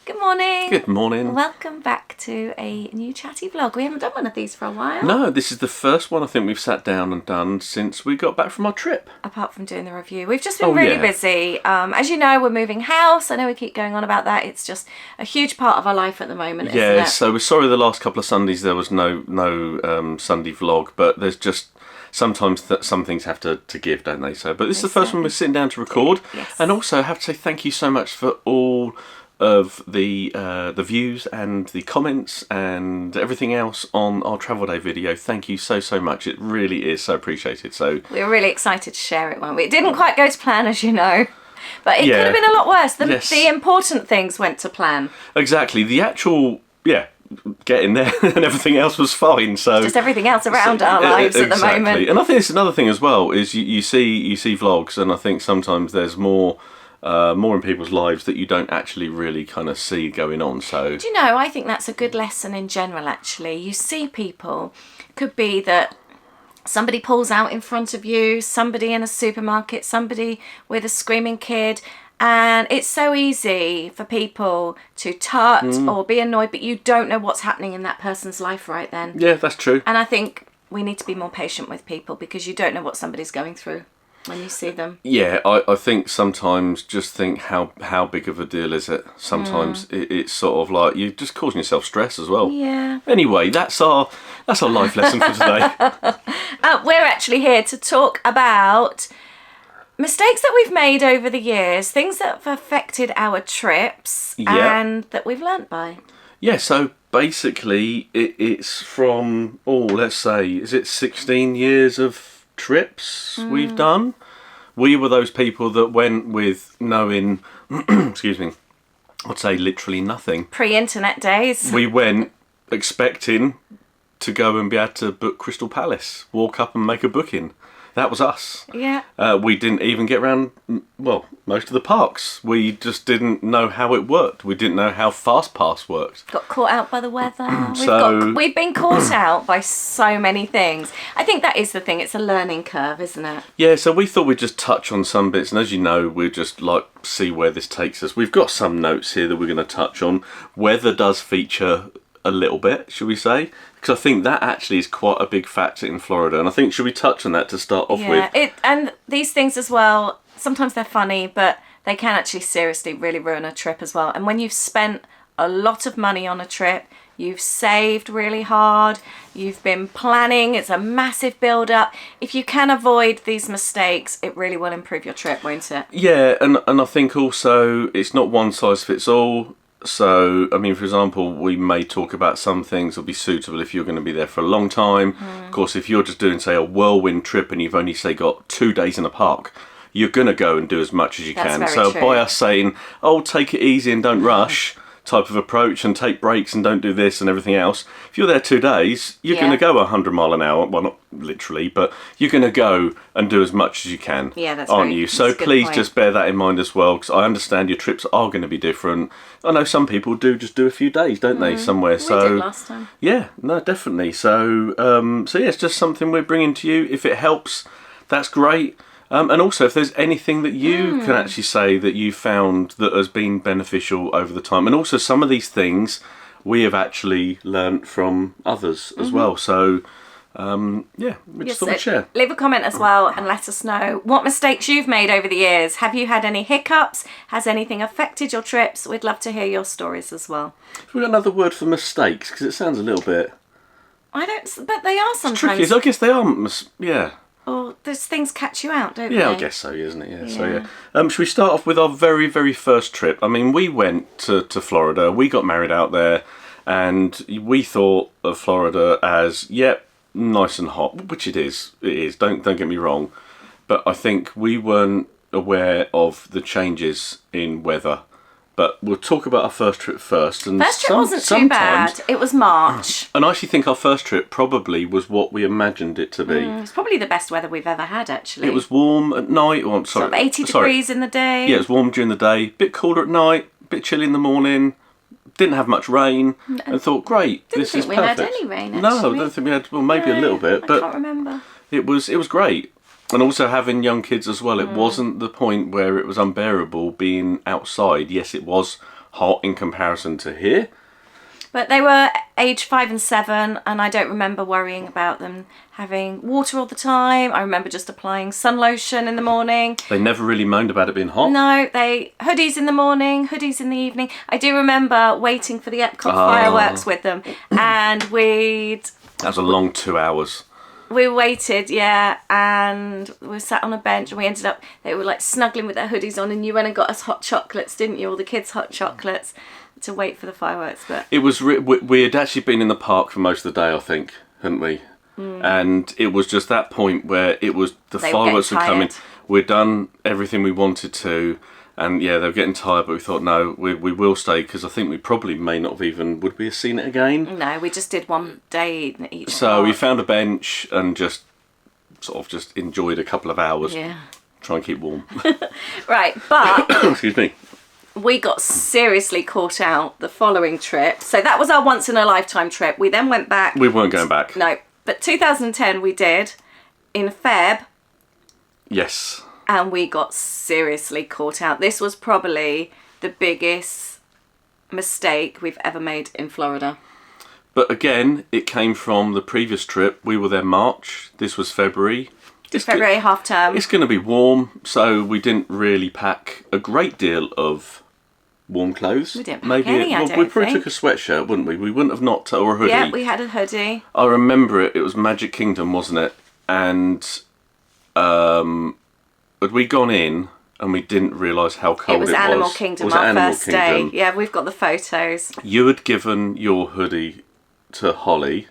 Good morning. Good morning. Welcome back to a new chatty vlog. We haven't done one of these for a while. No, this is the first one I think we've sat down and done since we got back from our trip. Apart from doing the review. We've just been really busy. As you know, we're moving house. I know we keep going on about that. It's just a huge part of our life at the moment, isn't it? So we're sorry the last couple of Sundays there was no Sunday vlog, but there's just sometimes some things have to give, don't they? So, but this is the first one we're sitting down to record. Yes. And also I have to say thank you so much for all of the views and the comments and everything else on our travel day video. Thank you so much. It really is so appreciated. So we were really excited to share it, weren't we? It didn't quite go to plan, as you know, but it could have been a lot worse. The important things went to plan. Exactly. The actual getting there and everything else was fine. So just everything else around our lives at the moment. And I think it's another thing as well is you see vlogs, and I think sometimes there's more in people's lives that you don't actually really kind of see going on. So do you know, I think that's a good lesson in general. Actually, you see people, could be that somebody pulls out in front of you, somebody in a supermarket, somebody with a screaming kid, and it's so easy for people to tut or be annoyed, but you don't know what's happening in that person's life right then. Yeah, that's true. And I think we need to be more patient with people, because you don't know what somebody's going through when you see them. Yeah, I think sometimes just think how big of a deal is it? Sometimes it's sort of like you're just causing yourself stress as well. Yeah. Anyway, that's our life lesson for today. We're actually here to talk about mistakes that we've made over the years, things that have affected our trips and that we've learnt by. Yeah, so basically it's from, let's say, is it 16 years of trips we've done? We were those people that went with knowing, excuse me, I'd say literally nothing. Pre-internet days. We went expecting to go and be able to book Crystal Palace, walk up and make a booking. That was us. Yeah. We didn't even get around, most of the parks. We just didn't know how it worked. We didn't know how FastPass worked. Got caught out by the weather. We've been caught out by so many things. I think that is the thing. It's a learning curve, isn't it? Yeah, so we thought we'd just touch on some bits. And as you know, we'd just see where this takes us. We've got some notes here that we're going to touch on. Weather does feature a little bit, should we say? Because I think that actually is quite a big factor in Florida, and I think should we touch on that to start off with? And these things as well, sometimes they're funny, but they can actually seriously really ruin a trip as well. And when you've spent a lot of money on a trip, you've saved really hard, you've been planning, it's a massive build-up. If you can avoid these mistakes, it really will improve your trip, won't it? Yeah, and I think also it's not one size fits all. So, I mean, for example, we may talk about some things that will be suitable if you're going to be there for a long time. Of course, if you're just doing, say, a whirlwind trip and you've only, say, got 2 days in a park, you're going to go and do as much as you can. So by us saying, take it easy and don't rush type of approach and take breaks and don't do this and everything else, if you're there 2 days, you're going to go 100 mile an hour. Well, not literally, but you're going to go and do as much as you can, aren't you? So please just bear that in mind as well, because I understand your trips are going to be different. I know some people do just do a few days, don't they, somewhere. We did last time. Yeah, no, definitely. So it's just something we're bringing to you. If it helps, that's great. And also, if there's anything that you can actually say that you found that has been beneficial over the time. And also, some of these things we have actually learnt from others as well. So, we just thought we'd share. Leave a comment as well and let us know what mistakes you've made over the years. Have you had any hiccups? Has anything affected your trips? We'd love to hear your stories as well. Have we got another word for mistakes? Because it sounds a little bit... but they are sometimes. It's tricky. I guess they are, Or those things catch you out, don't they? Yeah, I guess so, isn't it? Yeah. So, should we start off with our very, very first trip? I mean, we went to Florida. We got married out there, and we thought of Florida as, nice and hot, which it is. It is. Don't get me wrong. But I think we weren't aware of the changes in weather. But we'll talk about our first trip first. And first trip wasn't too bad. It was March. And I actually think our first trip probably was what we imagined it to be. It's probably the best weather we've ever had, actually. It was warm at night. Sort of 80 degrees in the day. Yeah, it was warm during the day. Bit cooler at night. Bit chilly in the morning. Didn't have much rain. And thought, great, this is perfect. Didn't think we had any rain, actually. No, I don't think we had. Well, maybe a little bit. But I can't remember. It was great. And also having young kids as well. It wasn't the point where it was unbearable being outside. Yes, it was hot in comparison to here. But they were age 5 and 7, and I don't remember worrying about them having water all the time. I remember just applying sun lotion in the morning. They never really moaned about it being hot. No, hoodies in the morning, hoodies in the evening. I do remember waiting for the Epcot fireworks with them, and that was a long 2 hours. We waited, yeah, and we sat on a bench, and they were like snuggling with their hoodies on, and you went and got us hot chocolates, didn't you? All the kids' hot chocolates to wait for the fireworks. But it was we had actually been in the park for most of the day, I think, hadn't we? And it was just that point where it was the fireworks were coming. We'd done everything we wanted to, and yeah, they were getting tired. But we thought, no, we will stay, because I think we probably may not have even would we have seen it again. No, we just did one day each. So we found a bench and just enjoyed a couple of hours. Yeah. Try and keep warm. Right, but excuse me. We got seriously caught out the following trip. So that was our once in a lifetime trip. We then went back. We weren't going back. No, but 2010 we did in Feb. Yes. And we got seriously caught out. This was probably the biggest mistake we've ever made in Florida. But again, it came from the previous trip. We were there March. This was February. It's February half term. It's going to be warm, so we didn't really pack a great deal of warm clothes. We didn't pack any, I don't we probably think. took a sweatshirt, wouldn't we? We wouldn't have not, or a hoodie. Yeah, we had a hoodie. I remember it. It was Magic Kingdom, wasn't it? And had we gone in and we didn't realise how cold it was? It was Animal Kingdom, our first day. Yeah, we've got the photos. You had given your hoodie to Holly.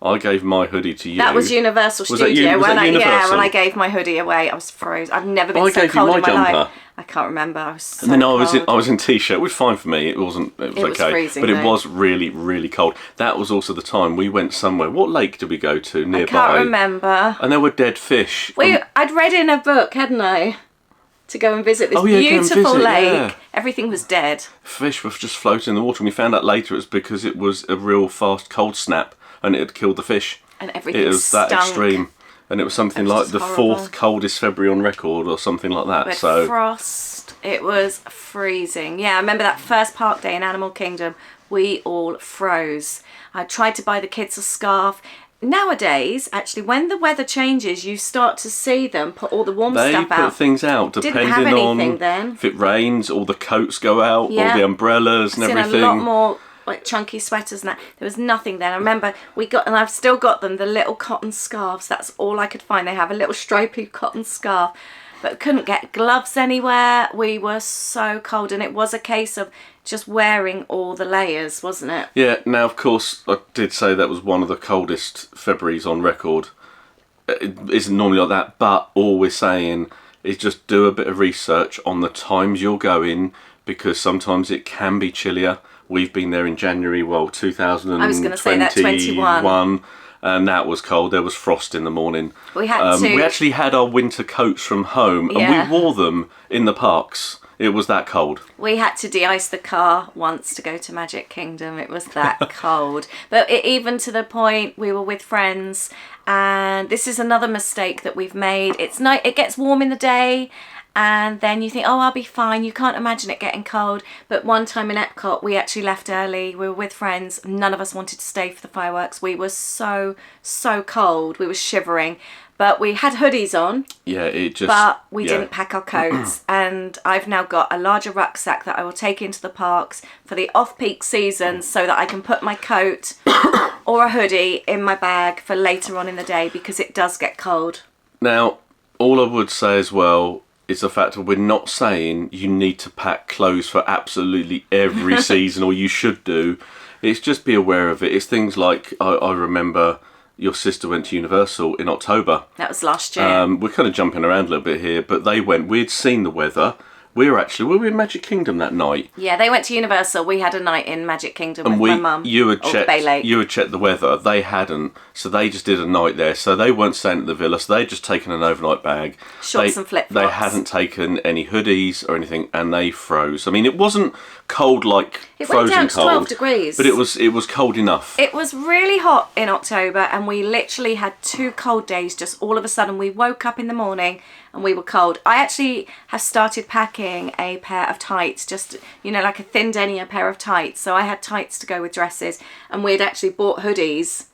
I gave my hoodie to you. That was Universal Studio. When I gave my hoodie away, I was frozen. I've never been so cold in my life. I can't remember. I was so cold. And then I was in t-shirt, which was fine for me. It was okay, freezing, but it was really, really cold. That was also the time we went somewhere. What lake did we go to nearby? I can't remember. And there were dead fish. I'd read in a book, hadn't I, to go and visit this beautiful lake. Yeah. Everything was dead. Fish were just floating in the water, and we found out later it was because it was a real fast cold snap, and it had killed the fish. And everything It was stunk. That extreme. And it was something like the horrible. 4th coldest February on record, or something like that. With so frost. It was freezing. Yeah, I remember that first park day in Animal Kingdom. We all froze. I tried to buy the kids a scarf. Nowadays, actually, when the weather changes, you start to see them put all the warm stuff out. They put things out depending Didn't have anything on then. If it rains, all the coats go out, all the umbrellas and everything. I've seen a lot more like chunky sweaters and that. There was nothing then. I remember and I've still got them, the little cotton scarves. That's all I could find. They have a little stripy cotton scarf, but couldn't get gloves anywhere. We were so cold, and it was a case of just wearing all the layers, wasn't it? Yeah, now of course I did say that was one of the coldest Februaries on record. It isn't normally like that, but all we're saying is just do a bit of research on the times you're going, because sometimes it can be chillier. We've been there in January, 2021. I was going to say that 21. And that was cold. There was frost in the morning. We actually had our winter coats from home, and we wore them in the parks. It was that cold. We had to de-ice the car once to go to Magic Kingdom. It was that cold. But even to the point, we were with friends, and this is another mistake that we've made. It gets warm in the day, and then you think, oh, I'll be fine. You can't imagine it getting cold. But one time in Epcot, we actually left early. We were with friends. None of us wanted to stay for the fireworks. We were so cold. We were shivering. But we had hoodies on. Yeah, But we didn't pack our coats. And I've now got a larger rucksack that I will take into the parks for the off-peak season, so that I can put my coat or a hoodie in my bag for later on in the day, because it does get cold. Now, all I would say as well is the fact that we're not saying you need to pack clothes for absolutely every season, or you should do. It's just be aware of it. It's things like, I remember your sister went to Universal in October. That was last year. We're kind of jumping around a little bit here, but we'd seen the weather. We were in Magic Kingdom that night. Yeah, they went to Universal. We had a night in Magic Kingdom with my mum. You had checked the weather. They hadn't, so they just did a night there. So they weren't staying at the villa, so they'd just taken an overnight bag. Shorts and flip-flops. They hadn't taken any hoodies or anything, and they froze. I mean, it wasn't cold like it frozen went down to cold, 12 degrees. but it was cold enough. It was really hot in October, and we literally had 2 cold days. Just all of a sudden, we woke up in the morning and we were cold. I actually have started packing a pair of tights, just, you know, like a thin denier pair of tights. So I had tights to go with dresses, and we'd actually bought hoodies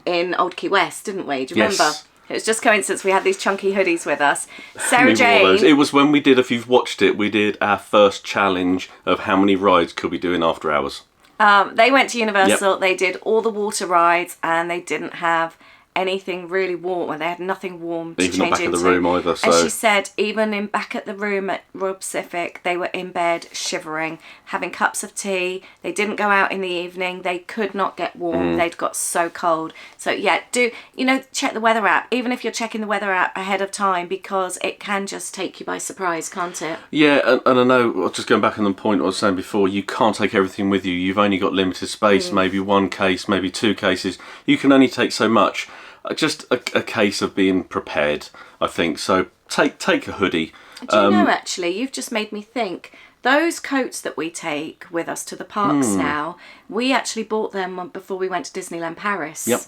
in Old Key West, didn't we? Do you remember? It was just coincidence we had these chunky hoodies with us. Sarah Jane. It was when we did, if you've watched it, we did our first challenge of how many rides could we do in after hours. They went to Universal, they did all the water rides, and they didn't have anything really warm, or they had nothing warm to even change not back into. at the room either. So. And she said even in back at the room at Royal Pacific, they were in bed shivering, having cups of tea. They didn't go out in the evening. They could not get warm. They'd got so cold. So yeah, check the weather app, even if you're checking the weather app ahead of time, because it can just take you by surprise, can't it? Yeah, and I know, just going back on the point I was saying before, you can't take everything with you. You've only got limited space, maybe one case, maybe two cases. You can only take so much. Just a case of being prepared, I think. So take a hoodie. Do you know, actually, you've just made me think. Those coats that we take with us to the parks now, we actually bought them before we went to Disneyland Paris. Yep.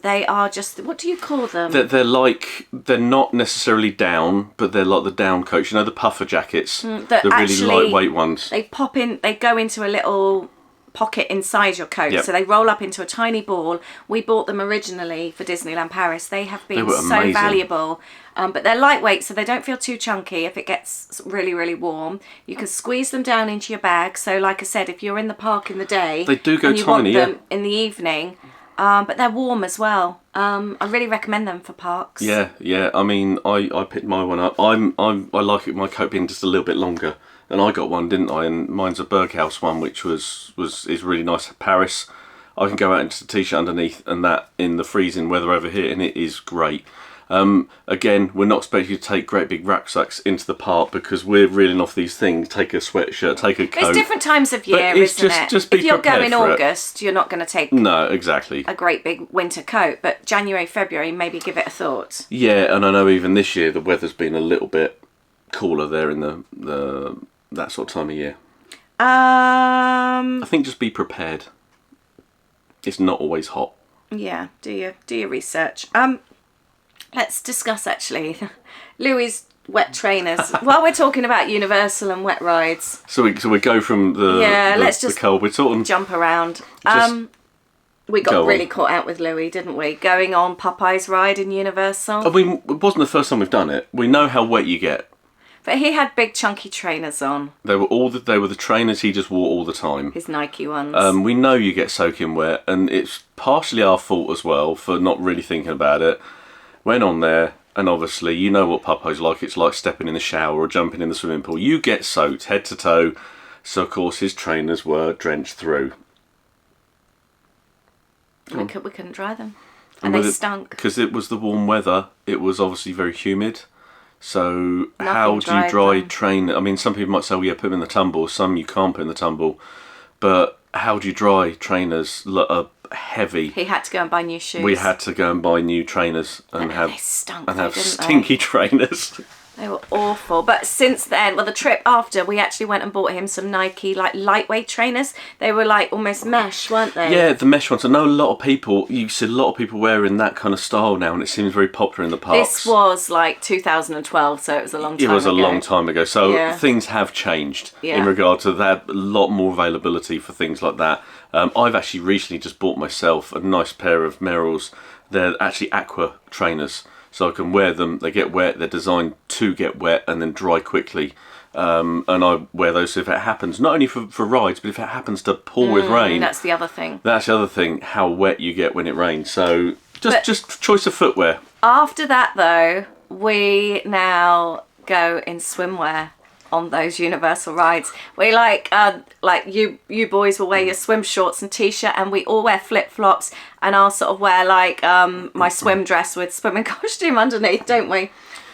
They are just, what do you call them? They're not necessarily down, but they're like the down coats. You know, the puffer jackets, the really lightweight ones. They go into a little pocket inside your coat, so they roll up into a tiny ball. We bought them originally for Disneyland Paris. They have been so valuable, but they're lightweight, so they don't feel too chunky. If it gets really, really warm, you can squeeze them down into your bag. So like I said, if you're in the park in the day, they do go and you tiny, want them in the evening, but they're warm as well. I really recommend them for parks. Yeah. I mean, I picked my one up. I like it, my coat being just a little bit longer. And I got one, didn't I? And mine's a Berghaus one, which is really nice. Paris, I can go out into the t-shirt underneath, and that in the freezing weather over here, and it is great. Again, we're not expecting you to take great big rucksacks into the park because we're reeling off these things. Take a sweatshirt, take a coat. There's different times of year, isn't it? Just be if you're prepared going for August, you're not going to take exactly a great big winter coat. But January, February, maybe give it a thought. Yeah, and I know even this year the weather's been a little bit cooler there in that sort of time of year. I think just be prepared. It's not always hot. Yeah, do your research. Let's discuss actually Louis' wet trainers. While we're talking about Universal and wet rides. So we go from let's just the cold. We're talking jump around. We got really caught out with Louis, didn't we? Going on Popeye's ride in Universal. I mean, it wasn't the first time we've done it. We know how wet you get. But he had big chunky trainers on. They were the trainers he just wore all the time. His Nike ones. We know you get soaking wet, and it's partially our fault as well for not really thinking about it. Went on there, and obviously you know what Popeye's like. It's like stepping in the shower or jumping in the swimming pool. You get soaked head to toe. So of course his trainers were drenched through. We couldn't dry them, and they stunk. Because it was the warm weather. It was obviously very humid. So how do you dry train? I mean, some people might say, well, yeah, put them in the tumble. Some you can't put in the tumble. But how do you dry trainers that are heavy? He had to go and buy new shoes. We had to go and buy new trainers and they stunk, have stinky trainers. They were awful. But since then, the trip after, we actually went and bought him some Nike lightweight trainers. They were almost mesh, weren't they? Yeah, the mesh ones. I know you see a lot of people wearing that kind of style now, and it seems very popular in the parks. This was 2012, so it was a long time ago. It was a long time ago. So things have changed in regard to that. A lot more availability for things like that. I've actually recently just bought myself a nice pair of Merrells. They're actually aqua trainers. So I can wear them, they get wet, they're designed to get wet and then dry quickly. And I wear those if it happens, not only for rides, but if it happens to pour with rain. That's the other thing. That's the other thing, how wet you get when it rains. So just choice of footwear. After that though, we now go in swimwear on those Universal rides. We you boys will wear your swim shorts and t-shirt, and we all wear flip-flops, and I'll sort of wear my swim dress with swimming costume underneath, don't we?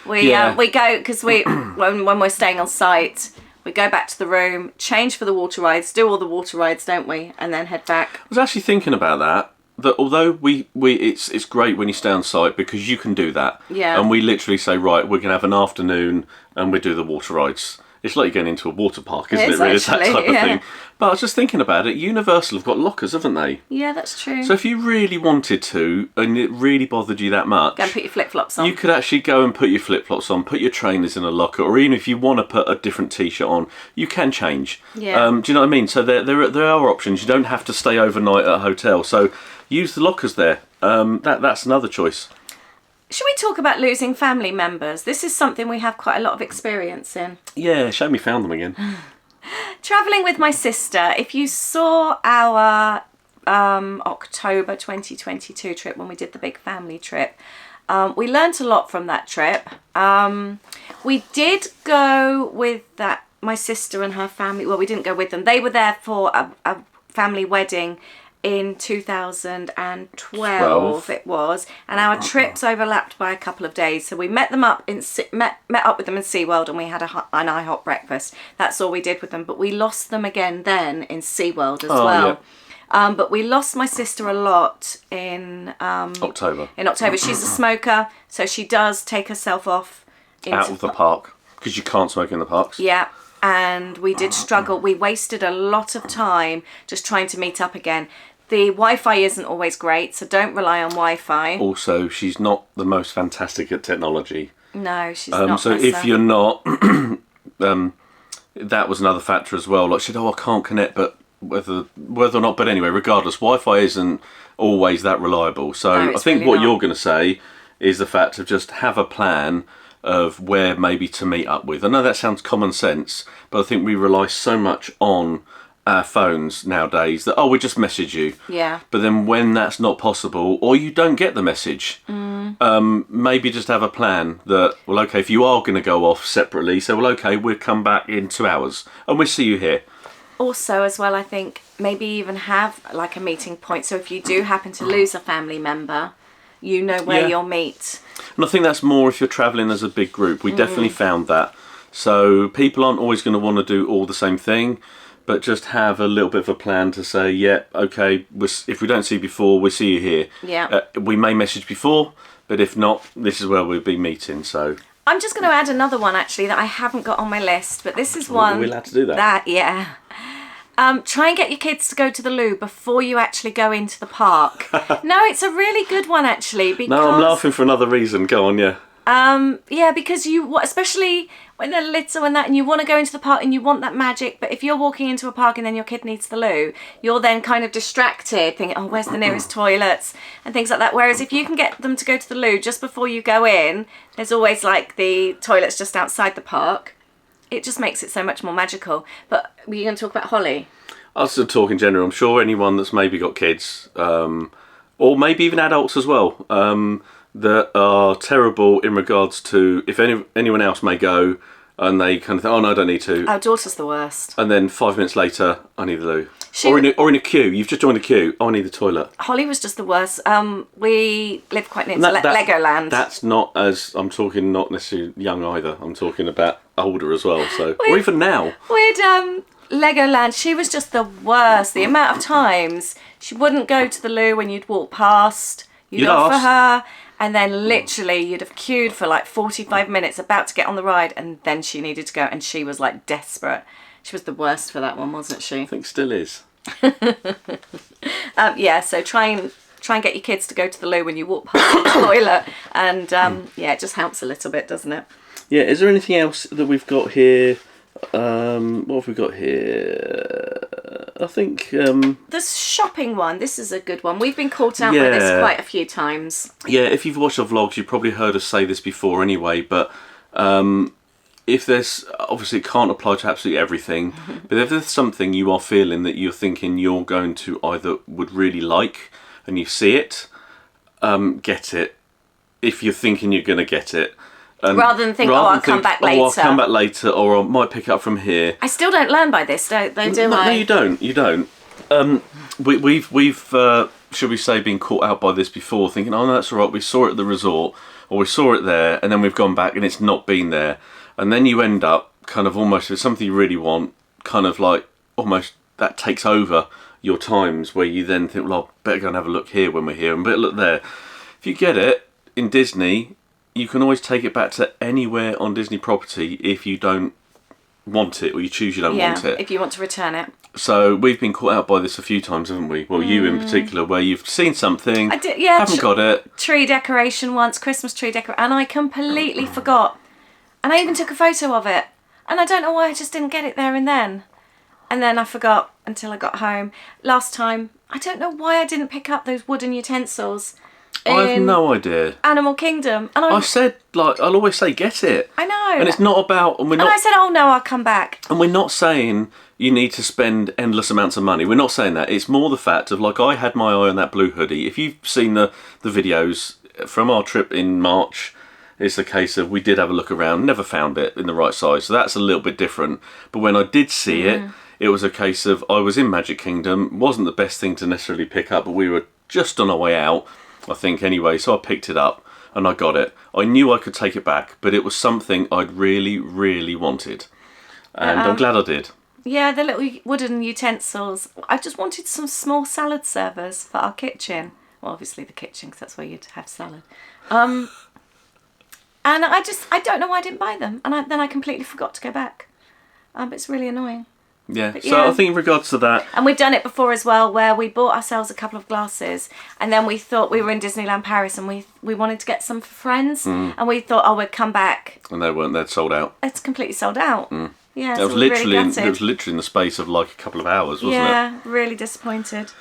We go, because when we're staying on site, we go back to the room, change for the water rides, do all the water rides, don't we, and then head back. I was actually thinking about that although it's great when you stay on site because you can do that. Yeah. And we literally say, right, we're going to have an afternoon and we do the water rides. It's like you're going into a water park, isn't It it? is Really, it's that actually, type of yeah. thing. But I was just thinking about it. Universal have got lockers, haven't they? Yeah, that's true. So if you really wanted to, and it really bothered you that much, Go and put your flip-flops on. you could actually go and put your flip-flops on, put your trainers in a locker, or even if you want to put a different t-shirt on, you can change. Yeah. Do you know what I mean? So there are options. You don't have to stay overnight at a hotel. So use the lockers there. That's another choice. Should we talk about losing family members? This is something we have quite a lot of experience in. Yeah, show me found them again. Travelling with my sister, if you saw our October 2022 trip when we did the big family trip, we learnt a lot from that trip. We did go with my sister and her family. Well, we didn't go with them. They were there for a family wedding in 2012 it was, and our trips overlapped by a couple of days, so we met up with them in SeaWorld, and we had an IHOP breakfast. That's all we did with them, but we lost them again then in SeaWorld as well. Yeah. But we lost my sister a lot in October. She's a smoker, so she does take herself off out of the park, because you can't smoke in the parks. Yeah. And we did struggle. We wasted a lot of time just trying to meet up again. The Wi-Fi isn't always great, so don't rely on Wi-Fi. Also, she's not the most fantastic at technology. No, she's not. So if you're not, that was another factor as well. Like she said, I can't connect, but whether or not, but anyway, regardless, Wi-Fi isn't always that reliable. So No, I think really what not. you're going to say is the fact of just have a plan of where maybe to meet up with. I know that sounds common sense, but I think we rely so much on our phones nowadays that, we just message you. Yeah. But then when that's not possible, or you don't get the message, maybe just have a plan that, well, okay, if you are going to go off separately, so, well, okay, we'll come back in 2 hours and we'll see you here. Also, as well, I think maybe even have like a meeting point. So if you do happen to lose a family member, you know where you'll meet. And I think that's more if you're travelling as a big group. We definitely found that. So people aren't always going to want to do all the same thing, but just have a little bit of a plan to say, yeah, okay, if we don't see you before, we'll see you here. Yeah. We may message before, but if not, this is where we'll be meeting. So I'm just going to add another one actually that I haven't got on my list, but this is one. Are we allowed to do that? Yeah. Try and get your kids to go to the loo before you actually go into the park. No, it's a really good one actually. Because, no, I'm laughing for another reason. Go on, yeah. Yeah, because especially when they're little and that, and you want to go into the park and you want that magic, but if you're walking into a park and then your kid needs the loo, you're then kind of distracted, thinking, oh, where's the nearest toilets and things like that. Whereas if you can get them to go to the loo just before you go in, there's always like the toilets just outside the park. It just makes it so much more magical. But were you going to talk about Holly? I was just talking in general. I'm sure anyone that's maybe got kids, or maybe even adults as well, that are terrible in regards to if anyone else may go and they kind of think, oh no, I don't need to. Our daughter's the worst. And then 5 minutes later, I need the loo. Or in a queue. You've just joined a queue. Oh, I need the toilet. Holly was just the worst. We live quite near to Legoland. That's not I'm talking not necessarily young either. I'm talking about older as well. So, or even now. With Legoland, she was just the worst. The amount of times she wouldn't go to the loo when you'd walk past. You'd offer her. And then literally you'd have queued for like 45 minutes about to get on the ride, and then she needed to go, and she was like desperate. She was the worst for that one, wasn't she? I think still is. Yeah, so try and get your kids to go to the loo when you walk past the toilet, and yeah, it just helps a little bit, doesn't it? Yeah, is there anything else that we've got here? What have we got here? I think the shopping one. This is a good one. We've been caught out by this quite a few times. Yeah, if you've watched our vlogs, you've probably heard us say this before anyway. But if there's obviously it can't apply to absolutely everything, but if there's something you are feeling that you're thinking you're going to either would really like, and you see it, get it. If you're thinking you're going to get it. Rather than think, I'll come back later. Oh, I'll come back later, or I might pick it up from here. I still don't learn by this, do I? No, you don't. You don't. We've should we say, been caught out by this before, thinking, oh no, that's all right. We saw it at the resort, or we saw it there, and then we've gone back and it's not been there, and then you end up kind of almost with something you really want, kind of like almost that takes over your times, where you then think, well, I better go and have a look here when we're here, and better look there. If you get it in Disney, you can always take it back to anywhere on Disney property if you don't want it, or you choose you don't want it. If you want to return it. So we've been caught out by this a few times, haven't we? Well, you in particular, where you've seen something, haven't got it. Tree decoration once, Christmas tree decoration, and I completely forgot. And I even took a photo of it. And I don't know why I just didn't get it there and then. And then I forgot until I got home. Last time, I don't know why I didn't pick up those wooden utensils. I have no idea. Animal Kingdom. And I said, like, I'll always say, get it. I know. And it's not about... And I said, oh no, I'll come back. And we're not saying you need to spend endless amounts of money. We're not saying that. It's more the fact of, like, I had my eye on that blue hoodie. If you've seen the videos from our trip in March, it's a case of we did have a look around, never found it in the right size. So that's a little bit different. But when I did see it, it was a case of I was in Magic Kingdom. Wasn't the best thing to necessarily pick up, but we were just on our way out, I think, anyway. So I picked it up and I got it. I knew I could take it back, but it was something I'd really, really wanted. And I'm glad I did. Yeah, the little wooden utensils. I just wanted some small salad servers for our kitchen. Well, obviously the kitchen, because that's where you'd have salad. And I don't know why I didn't buy them. And then I completely forgot to go back. It's really annoying. Yeah, so I think in regards to that... And we've done it before as well, where we bought ourselves a couple of glasses, and then we thought we were in Disneyland Paris, and we wanted to get some for friends, and we thought, oh, we'd come back. And they weren't, they'd sold out. It's completely sold out. Yeah, it was literally it was literally in the space of like a couple of hours, wasn't it? Yeah, really disappointed.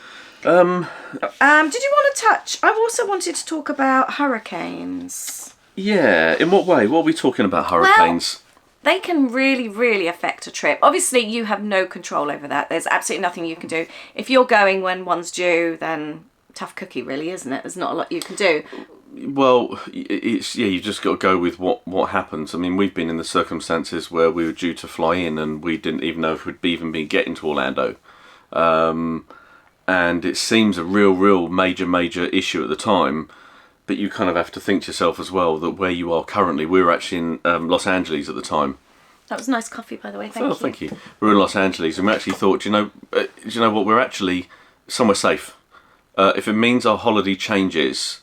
Did you want to touch? I also wanted to talk about hurricanes. Yeah, in what way? What are we talking about, hurricanes? Well, they can really, really affect a trip. Obviously, you have no control over that. There's absolutely nothing you can do. If you're going when one's due, then tough cookie, really, isn't it? There's not a lot you can do. Well, it's you just got to go with what happens. I mean, we've been in the circumstances where we were due to fly in and we didn't even know if we'd even been getting to Orlando. And it seems a real major issue at the time. But you kind of have to think to yourself as well that where you are currently, we were actually in Los Angeles at the time. That was nice coffee, by the way. Thank you. Thank you. We were in Los Angeles and we actually thought, do you know what? We're actually somewhere safe. If it means our holiday changes,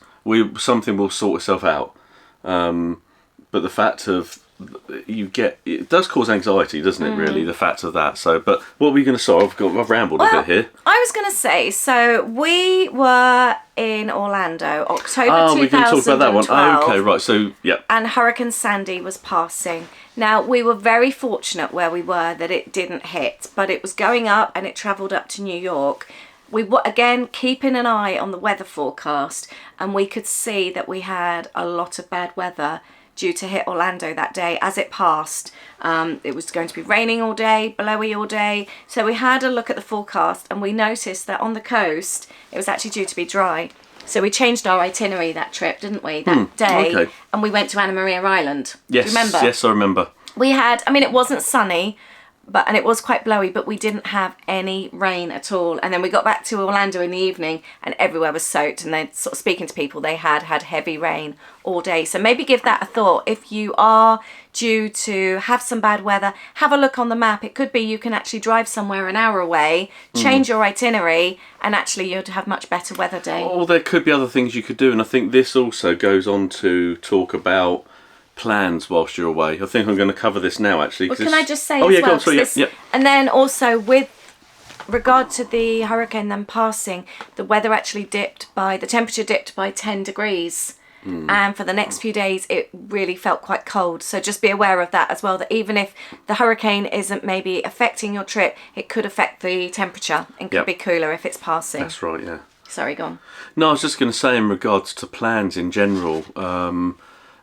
something will sort itself out. But the fact of it does cause anxiety, doesn't it? Really, the fact of that. So, but what were you going to say? I've rambled a bit here. I was going to say, so we were in Orlando, October 2012. We can talk about that one. Oh, okay, right. So, yeah. And Hurricane Sandy was passing. Now, we were very fortunate where we were that it didn't hit, but it was going up and it travelled up to New York. We were, again, keeping an eye on the weather forecast, and we could see that we had a lot of bad weather due to hit Orlando that day. As it passed, it was going to be raining all day, blowy all day. So we had a look at the forecast and we noticed that on the coast, it was actually due to be dry. So we changed our itinerary that trip, didn't we, that day? Okay. And we went to Anna Maria Island. Yes, do you remember? Yes, I remember. We had, I mean, it wasn't sunny, and it was quite blowy, but we didn't have any rain at all. And then we got back to Orlando in the evening and everywhere was soaked, and then sort of speaking to people, they had heavy rain all day. So maybe give that a thought. If you are due to have some bad weather, have a look on the map. It could be you can actually drive somewhere an hour away, change your itinerary, and actually you'd have much better weather day. Or there could be other things you could do, and I think this also goes on to talk about plans whilst you're away. I think I'm going to cover this now, actually. Well, can I just say go on, sorry, yep. And then also with regard to the hurricane then passing, the weather actually the temperature dipped by 10 degrees. And for the next few days, it really felt quite cold. So just be aware of that as well, that even if the hurricane isn't maybe affecting your trip, it could affect the temperature and could be cooler if it's passing. That's right, yeah. Sorry, go on. No, I was just going to say in regards to plans in general,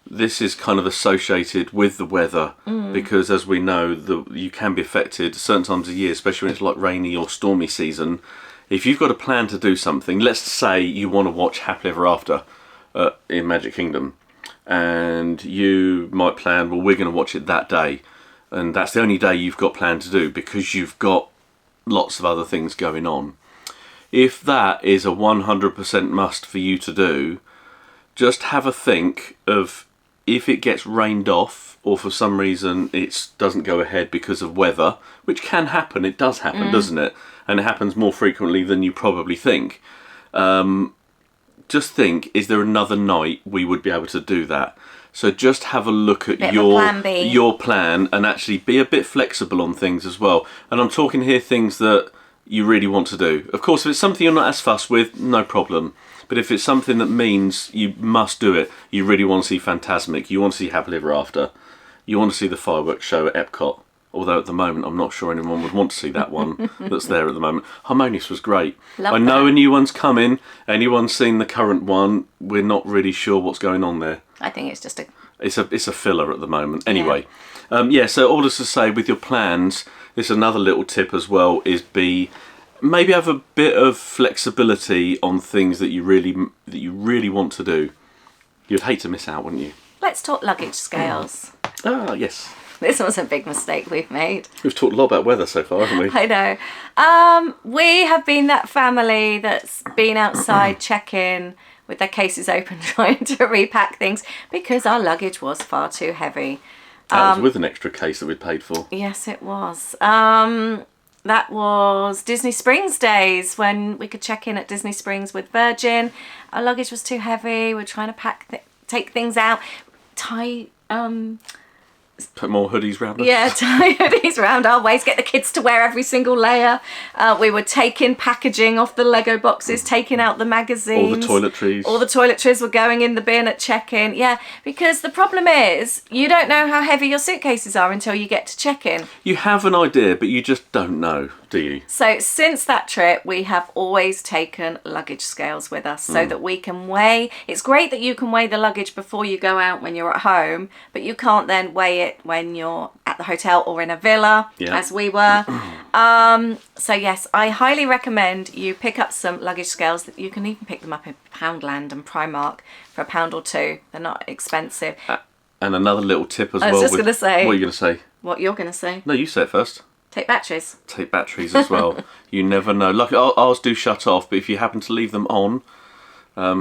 this is kind of associated with the weather because, as we know, you can be affected certain times of year, especially when it's like rainy or stormy season. If you've got a plan to do something, let's say you want to watch Happily Ever After in Magic Kingdom, and you might plan, well, we're going to watch it that day, and that's the only day you've got planned to do because you've got lots of other things going on. If that is a 100% must for you to do, just have a think of if it gets rained off or for some reason it doesn't go ahead because of weather, which can happen, it does happen, doesn't it? And it happens more frequently than you probably think. Just think, is there another night we would be able to do that? So just have a look at Bit of a plan B. your plan and actually be a bit flexible on things as well. And I'm talking here things that you really want to do. Of course, if it's something you're not as fussed with, no problem. But if it's something that means you must do it, you really want to see Fantasmic, you want to see Happily Ever After, you want to see the fireworks show at Epcot. Although at the moment, I'm not sure anyone would want to see that one that's there at the moment. Harmonious was great. I know a new one's coming. Anyone's seen the current one, we're not really sure what's going on there. I think it's just It's a filler at the moment. Anyway, so all this to say, with your plans, this is another little tip as well, is maybe have a bit of flexibility on things that you really want to do. You'd hate to miss out, wouldn't you? Let's talk luggage scales. Ah, yes. This was a big mistake we've made. We've talked a lot about weather so far, haven't we? I know. We have been that family that's been outside checking with their cases open trying to repack things because our luggage was far too heavy. That was with an extra case that we'd paid for. Yes, it was. That was Disney Springs days when we could check in at Disney Springs with Virgin. Our luggage was too heavy. We're trying to take things out, Put more hoodies round us. Yeah, tie hoodies round our waist, get the kids to wear every single layer. We were taking packaging off the Lego boxes, taking out the magazines. All the toiletries. All the toiletries were going in the bin at check-in. Yeah, because the problem is you don't know how heavy your suitcases are until you get to check-in. You have an idea, but you just don't know, do you? So since that trip, we have always taken luggage scales with us so that we can weigh. It's great that you can weigh the luggage before you go out when you're at home, but you can't then weigh it when you're at the hotel or in a villa, as we were. So yes, I highly recommend you pick up some luggage scales. That you can even pick them up in Poundland and Primark for £1 or £2. They're not expensive. And another little tip as well. I was just going to say. What are you going to say? What you're going to say? No, you say it first. Take batteries. Take batteries as well. You never know. Like ours do shut off, but if you happen to leave them on,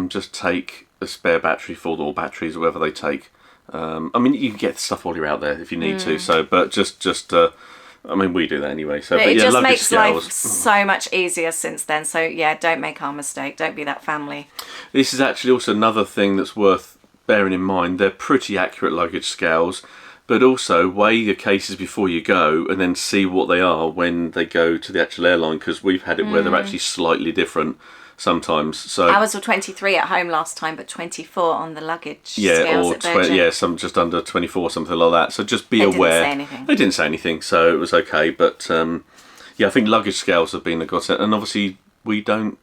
just take a spare battery for them, or batteries, or whatever they take. I mean, you can get stuff while you're out there if you need to. So, but just I mean, we do that anyway. So, but it just makes scales. life so much easier since then. So, yeah, don't make our mistake. Don't be that family. This is actually also another thing that's worth bearing in mind. They're pretty accurate luggage scales, but also weigh your cases before you go and then see what they are when they go to the actual airline, because we've had it where they're actually slightly different sometimes. So ours were 23 at home last time, but 24 on the luggage scales at Virgin. Some just under 24, something like that. So just be aware. They didn't say anything. They didn't say anything, so it was okay. But I think luggage scales have been a godsend, and obviously we don't.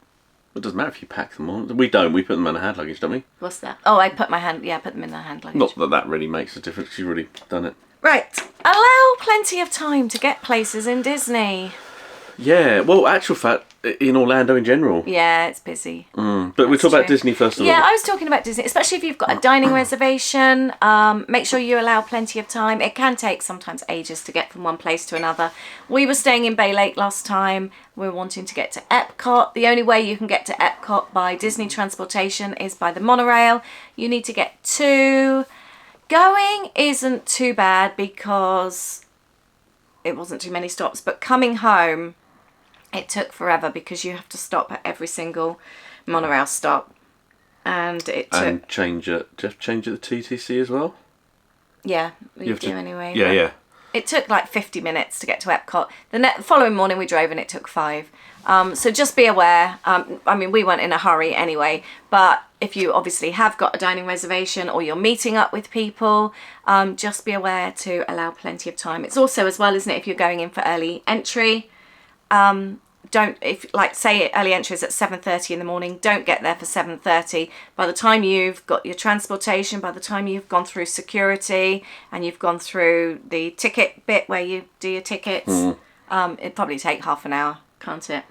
It doesn't matter if you pack them on. We don't. We put them in a hand luggage, don't we? What's that? Oh, I put put them in the hand luggage. Not that that really makes a difference. 'Cause you've already done it. Right. Allow plenty of time to get places in Disney. Yeah. Well, actual fact, in Orlando in general. Yeah, it's busy. But we'll talk about Disney first of all. Yeah, I was talking about Disney, especially if you've got a dining reservation. Make sure you allow plenty of time. It can take sometimes ages to get from one place to another. We were staying in Bay Lake last time. We were wanting to get to Epcot. The only way you can get to Epcot by Disney transportation is by the monorail. You need to get two. Going isn't too bad because it wasn't too many stops, but coming home, it took forever because you have to stop at every single monorail stop. And it took... And change it. Do you have to change it to TTC as well? Yeah, we do anyway. Yeah. It took like 50 minutes to get to Epcot. The following morning we drove and it took 5. So just be aware. I mean, we weren't in a hurry anyway, but if you obviously have got a dining reservation or you're meeting up with people, just be aware to allow plenty of time. It's also as well, isn't it, if you're going in for early entry, say early entry is at 7:30 in the morning, don't get there for 7:30. By the time you've got your transportation, by the time you've gone through security and you've gone through the ticket bit where you do your tickets, it'd probably take half an hour, can't it?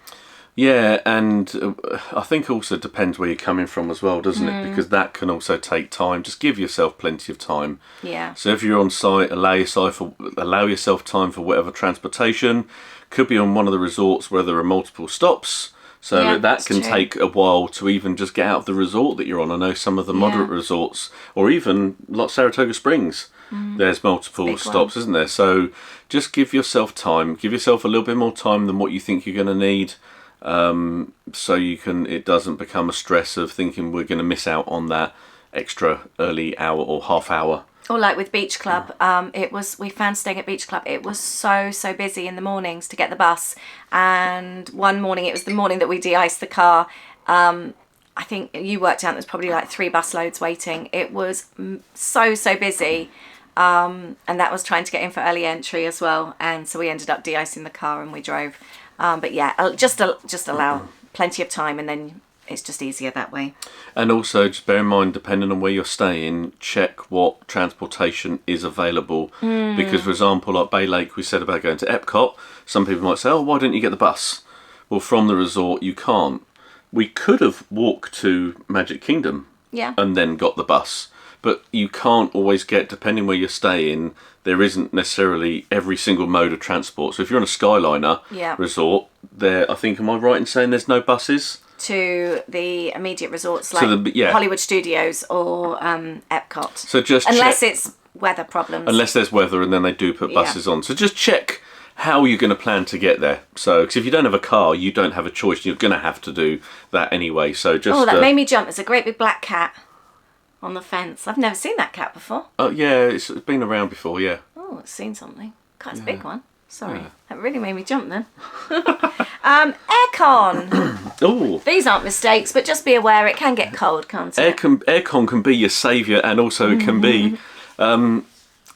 Yeah, and I think also depends where you're coming from as well, doesn't it? Because that can also take time. Just give yourself plenty of time. Yeah. So if you're on site, allow yourself time for whatever transportation. Could be on one of the resorts where there are multiple stops. So that can take a while to even just get out of the resort that you're on. I know some of the moderate resorts, or even like Saratoga Springs, there's multiple stops, isn't there? So just give yourself time. Give yourself a little bit more time than what you think you're going to need. So it doesn't become a stress of thinking we're going to miss out on that. extra early hour or half hour. Or like with Beach Club, we found staying at Beach Club, it was so busy in the mornings to get the bus. And one morning, it was the morning that we de-iced the car. I think you worked out there's probably like 3 bus loads waiting. It was so busy. And that was trying to get in for early entry as well. And so we ended up de-icing the car and we drove. But yeah, just allow plenty of time, and then it's just easier that way. And also, just bear in mind, depending on where you're staying, check what transportation is available. Because, for example, like Bay Lake, we said about going to Epcot, some people might say, oh, why don't you get the bus? Well, from the resort, you can't. We could have walked to Magic Kingdom and then got the bus. But you can't always get, depending where you're staying, there isn't necessarily every single mode of transport. So if you're on a Skyliner resort, I think, am I right in saying there's no buses? To the immediate resorts like Hollywood Studios or Epcot. So just unless it's weather problems. Unless there's weather, and then they do put buses on. So just check how you're going to plan to get there. So, because if you don't have a car, you don't have a choice. You're going to have to do that anyway. So just. That made me jump. There's a great big black cat on the fence. I've never seen that cat before. Oh yeah, it's been around before. Yeah. Oh, it's seen something. Quite a big one. Sorry, that really made me jump then. Aircon. Oh. These aren't mistakes, but just be aware it can get cold, can't it? Aircon can be your saviour, and also it can be.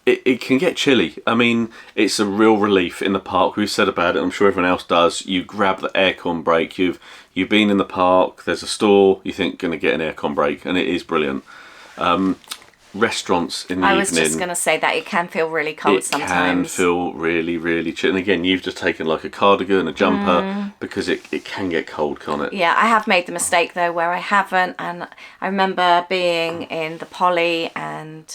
It can get chilly. I mean, it's a real relief in the park. We've said about it. I'm sure everyone else does. You grab the aircon break. You've been in the park. There's a store. You think going to get an aircon break, and it is brilliant. Restaurants in the evening. I was just going to say that it can feel really cold sometimes. It can feel really chilly. And again, you've just taken like a cardigan, a jumper, because it can get cold, can't it? Yeah, I have made the mistake though where I haven't. And I remember being in the Poly, and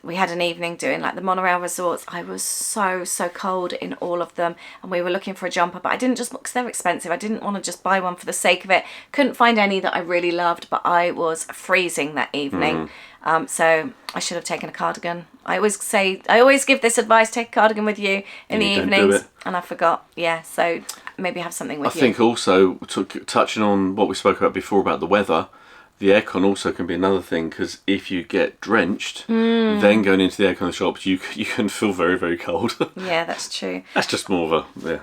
we had an evening doing like the monorail resorts. I was so cold in all of them, and we were looking for a jumper, but I didn't, just because they're expensive, I didn't want to just buy one for the sake of it. Couldn't find any that I really loved, but I was freezing that evening. So I should have taken a cardigan. I always give this advice: take a cardigan with you in the evenings, and I forgot. Yeah, so maybe have something with you. I think also touching on what we spoke about before about the weather. The aircon also can be another thing, because if you get drenched, then going into the aircon shops, you can feel very cold. Yeah, that's true. That's just more of you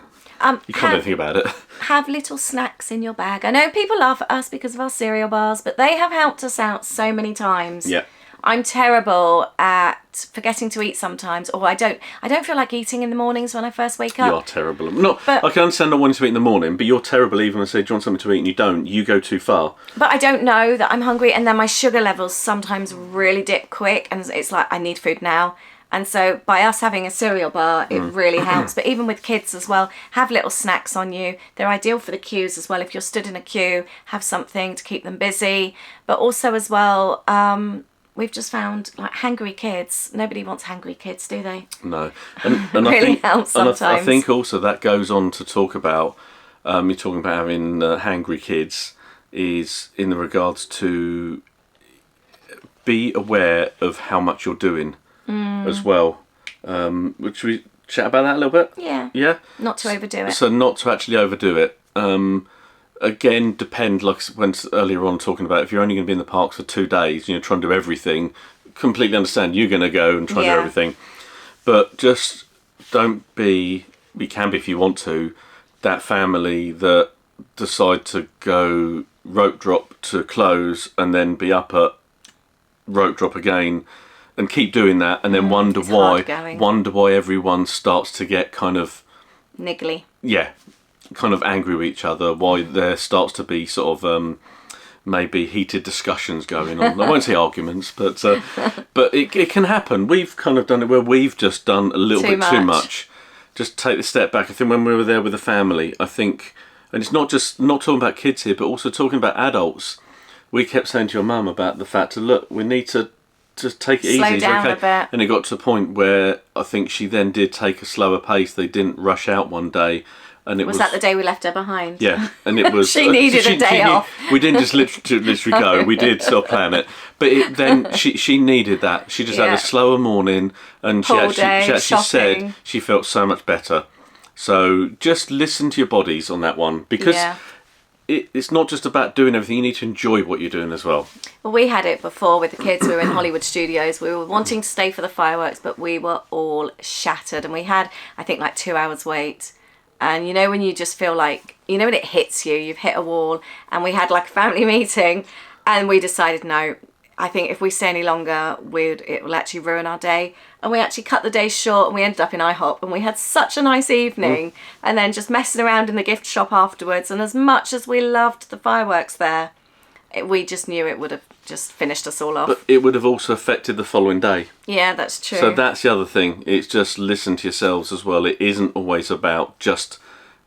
can't do anything about it. Have little snacks in your bag. I know people laugh at us because of our cereal bars, but they have helped us out so many times. Yeah. I'm terrible at forgetting to eat sometimes, or I don't feel like eating in the mornings when I first wake up. You are terrible. I can understand not wanting to eat in the morning, but you're terrible even when I say, do you want something to eat, and you don't. You go too far. But I don't know that I'm hungry, and then my sugar levels sometimes really dip quick, and it's like I need food now. And so by us having a cereal bar, it really helps. But even with kids as well, have little snacks on you. They're ideal for the queues as well. If you're stood in a queue, have something to keep them busy. But also as well, we've just found like hangry kids. Nobody wants hangry kids, do they? No. And really I think, helps sometimes. And I think also that goes on to talk about, you're talking about having hangry kids, is in the regards to be aware of how much you're doing as well. Should we chat about that a little bit? Yeah. Yeah? Not to overdo it. So not to actually overdo it. Again, depend, like when earlier on talking about, if you're only going to be in the parks for 2 days, try and do everything, completely understand you're going to go and try and do everything. But just don't be, you can be if you want to, that family that decide to go rope drop to close and then be up at rope drop again and keep doing that, and then wonder why everyone starts to get kind of niggly. Yeah. Kind of angry with each other, why there starts to be sort of maybe heated discussions going on. I won't say arguments, but it can happen. We've kind of done it where we've just done a little bit too much. Just take the step back. I think when we were there with the family, I think, and it's not talking about kids here, but also talking about adults. We kept saying to your mum about the fact that, look, we need to just take it easy. Slow down a bit. And it got to a point where I think she then did take a slower pace. They didn't rush out one day. And it was that the day we left her behind? Yeah, and it was. She needed a day off. We didn't just literally go. We did sort of plan it, but then she needed that. She just had a slower morning, and she actually said she felt so much better. So just listen to your bodies on that one, because it's not just about doing everything. You need to enjoy what you're doing as well. Well, we had it before with the kids. We were in Hollywood Studios. We were wanting to stay for the fireworks, but we were all shattered. And we had, I think, like 2 hours wait. And you know when you just feel like, you know when it hits you, you've hit a wall. And we had like a family meeting and we decided, no, I think if we stay any longer, it will actually ruin our day. And we actually cut the day short and we ended up in IHOP and we had such a nice evening. And then just messing around in the gift shop afterwards. And as much as we loved the fireworks there, we just knew it would have just finished us all off. But it would have also affected the following day. Yeah, that's true. So that's the other thing. It's just listen to yourselves as well. It isn't always about just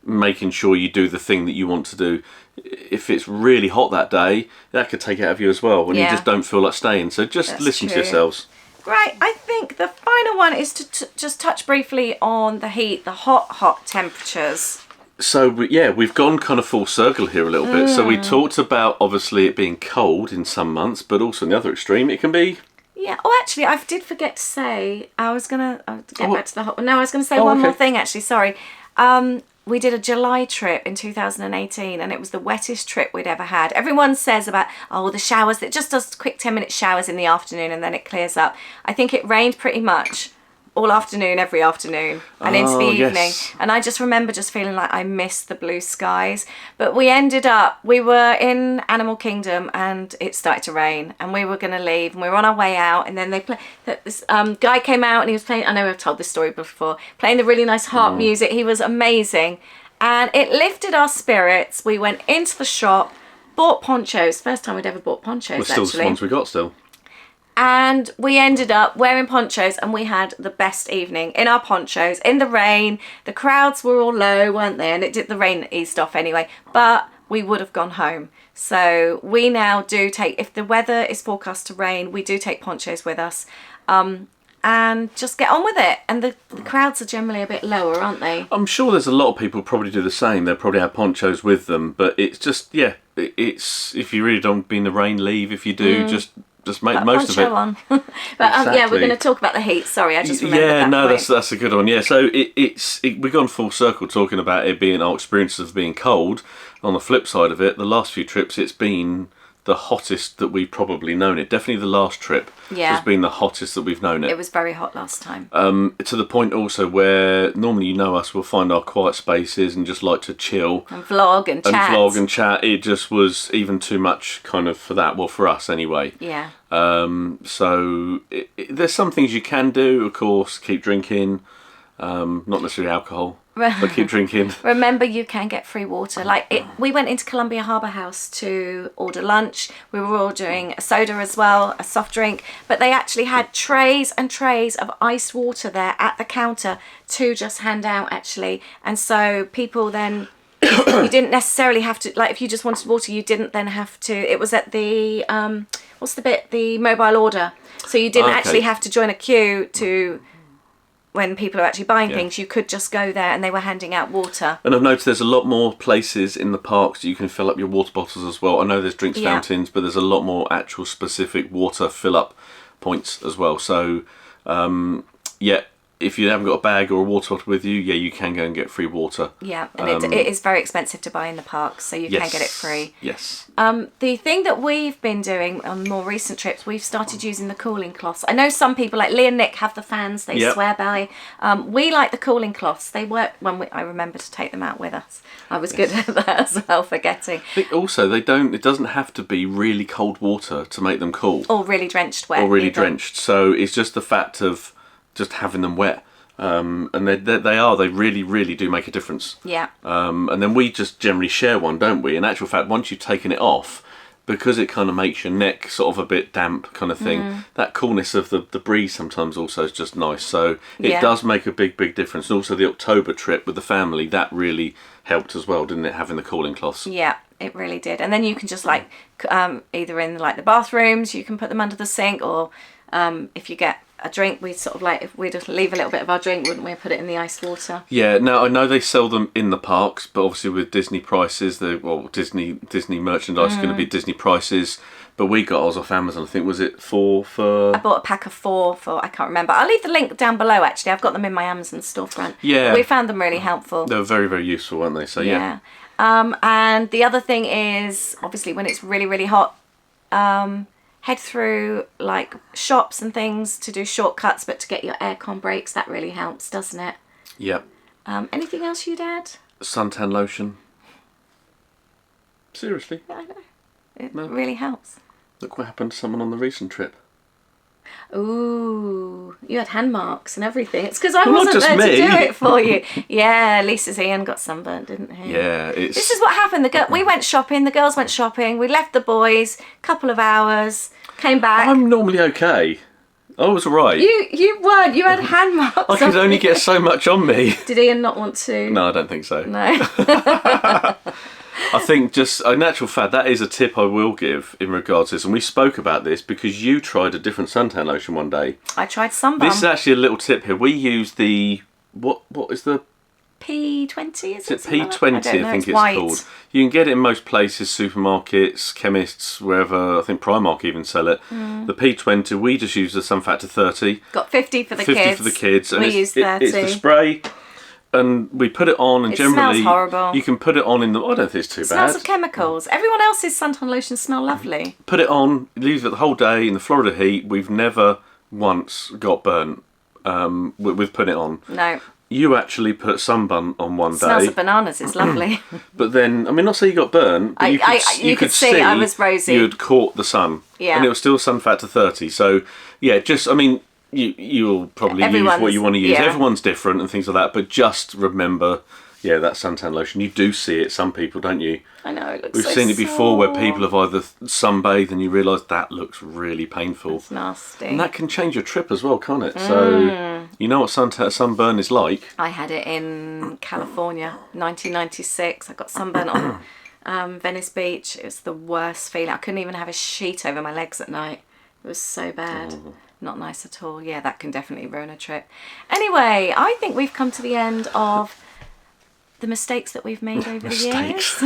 making sure you do the thing that you want to do. If it's really hot that day, that could take it out of you as well when you just don't feel like staying. So just That's listen true. to yourselves. Right, I think the final one is to just touch briefly on the heat, the hot temperatures. So we've gone kind of full circle here a little bit. So we talked about obviously it being cold in some months, but also in the other extreme, it can be. Yeah. Oh, actually, I did forget to say. I was gonna get back to the hot. No, I was gonna say one more thing. Actually, sorry. We did a July trip in 2018 and it was the wettest trip we'd ever had. Everyone says about, the showers, it just does quick 10-minute showers in the afternoon and then it clears up. I think it rained pretty much all afternoon, every afternoon and into the evening. Yes. And I just remember just feeling like I missed the blue skies. But we were in Animal Kingdom and it started to rain and we were going to leave and we were on our way out and then this guy came out and he was playing, I know I've told this story before, playing the really nice harp music. He was amazing and it lifted our spirits. We went into the shop, bought ponchos, first time we'd ever bought ponchos Still actually. the ones we got still. And we ended up wearing ponchos and we had the best evening in our ponchos, in the rain. The crowds were all low, weren't they? And the rain eased off anyway, but we would have gone home. So we now do take, if the weather is forecast to rain, we do take ponchos with us and just get on with it. And the crowds are generally a bit lower, aren't they? I'm sure there's a lot of people probably do the same. They'll probably have ponchos with them, but it's just, it's, if you really don't be in the rain, leave. If you do, just make the most of it. On. But Exactly. we're going to talk about the heat. Sorry, I just remembered that point. That's a good one. Yeah, so we've gone full circle talking about it being our experiences of being cold. On the flip side of it, the last few trips, it's been the hottest that we've probably known it. Definitely the last trip has been the hottest that we've known it. It was very hot last time. To the point also where normally you know us, we'll find our quiet spaces and just like to chill. And vlog and chat. It just was even too much kind of for that. Well, for us anyway. Yeah. So there's some things you can do, of course, keep drinking, not necessarily alcohol. But keep drinking. Remember, you can get free water. We went into Columbia Harbour House to order lunch. We were ordering a soda as well, a soft drink. But they actually had trays and trays of iced water there at the counter to just hand out, actually. And so people then, you didn't necessarily have to, if you just wanted water, you didn't then have to. It was at the, the mobile order. So you didn't actually have to join a queue to... When people are actually buying things, you could just go there and they were handing out water. And I've noticed there's a lot more places in the parks that you can fill up your water bottles as well. I know there's drinks fountains, but there's a lot more actual specific water fill-up points as well. So, if you haven't got a bag or a water bottle with you, you can go and get free water. Yeah, and it is very expensive to buy in the parks, so you can get it free. Yes. The thing that we've been doing on more recent trips, we've started using the cooling cloths. I know some people, like Lee and Nick, have the fans, they swear by. We like the cooling cloths. They work I remember to take them out with us. I was good at that as well, forgetting. I think also it doesn't have to be really cold water to make them cool. Or really drenched wet. Or really drenched. So it's just the fact of just having them wet. And they really, really do make a difference. Yeah. And then we just generally share one, don't we? In actual fact, once you've taken it off, because it kind of makes your neck sort of a bit damp kind of thing, that coolness of the breeze sometimes also is just nice. So it does make a big, big difference. And also the October trip with the family, that really helped as well, didn't it, having the cooling cloths? Yeah, it really did. And then you can just either in the bathrooms, you can put them under the sink, or if you get a drink, we sort of if we just leave a little bit of our drink, wouldn't we, put it in the ice water? Yeah. Now I know they sell them in the parks, but obviously with Disney prices, Disney merchandise is going to be Disney prices. But we got ours off Amazon. I think was it four for. I bought a pack of 4 for, I can't remember. I'll leave the link down below. Actually, I've got them in my Amazon storefront. Yeah. We found them really helpful. They were very, very useful, weren't they? So yeah. And the other thing is, obviously, when it's really, really hot, head through like shops and things to do shortcuts, but to get your aircon breaks, that really helps, doesn't it? Yep. Anything else you'd add? Suntan lotion. Seriously. I know. It really helps. Look what happened to someone on the recent trip. Ooh, you had hand marks and everything. It's because I Well, not wasn't just there to me. do it for you. Yeah, Lisa's Ian got sunburnt, didn't he? Yeah, This is what happened. We went shopping. The girls went shopping. We left the boys. Couple of hours. Came back. I'm normally okay. I was alright. You weren't. You had hand marks. I could only get so much on me. Did Ian not want to? No, I don't think so. No. I think just a natural fact, that is a tip I will give in regards to this. And we spoke about this because you tried a different suntan lotion one day. I tried Sunbum. This is actually a little tip here. We use the, what is the? P20, is it? P20, I think it's called. You can get it in most places, supermarkets, chemists, wherever. I think Primark even sell it. The P20, we just use the Sun Factor 30. Got 50 for the 50 kids. for the kids. And we use 30. It's the spray. And we put it on, and generally smells horrible. You can put it on in the. I don't think it's too bad. Smells of chemicals. Everyone else's suntan lotions smell lovely. Put it on, leave it the whole day in the Florida heat. We've never once got burnt with putting it on. No. You actually put sunbun on one day. Smells of bananas. It's lovely. But then, I mean, not say you got burnt, but you could see I was rosy. You had caught the sun. Yeah. And it was still sun factor 30. So, yeah, just, I mean, you'll probably use what you want to use. Yeah. Everyone's different and things like that. But just remember, yeah, that suntan lotion. You do see it, some people, don't you? I know, it looks We've so seen it before where sore. people have either sunbathed and you realise that looks really painful. It's nasty. And that can change your trip as well, can't it? So, you know what sunburn is like. I had it in California, 1996. I got sunburnt on Venice Beach. It was the worst feeling. I couldn't even have a sheet over my legs at night. It was so bad. Not nice at all. Yeah, that can definitely ruin a trip. Anyway, I think we've come to the end of the mistakes that we've made over the years.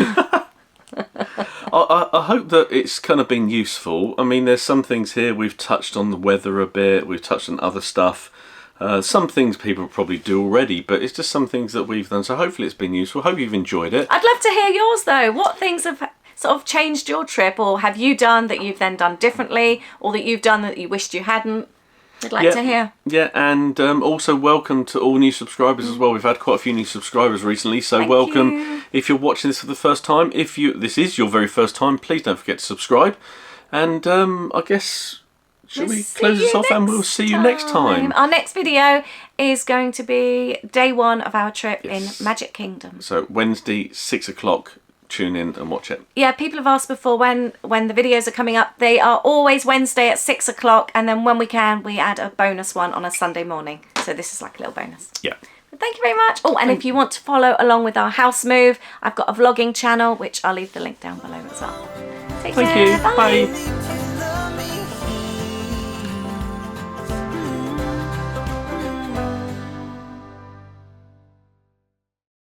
I hope that it's kind of been useful. I mean, there's some things here we've touched on the weather a bit. We've touched on other stuff. Some things people probably do already, but it's just some things that we've done. So hopefully it's been useful. Hope you've enjoyed it. I'd love to hear yours though. What things have sort of changed your trip, or have you done that you've then done differently, or that you've done that you wished you hadn't? I'd like to hear. Yeah, and also welcome to all new subscribers as well. We've had quite a few new subscribers recently, so Thank welcome. you. If you're watching this for the first time, this is your very first time, please don't forget to subscribe. And I guess, shall we close this off and we'll see you next time. Our next video is going to be day 1 of our trip in Magic Kingdom. So Wednesday, 6 o'clock. Tune in and watch it. Yeah, people have asked before when the videos are coming up. They are always Wednesday at 6 o'clock, and then when we can, we add a bonus one on a Sunday morning. So this is like a little bonus. Yeah. But thank you very much. Oh, and if you want to follow along with our house move, I've got a vlogging channel, which I'll leave the link down below as well. Take care. Thank you. Bye. Bye.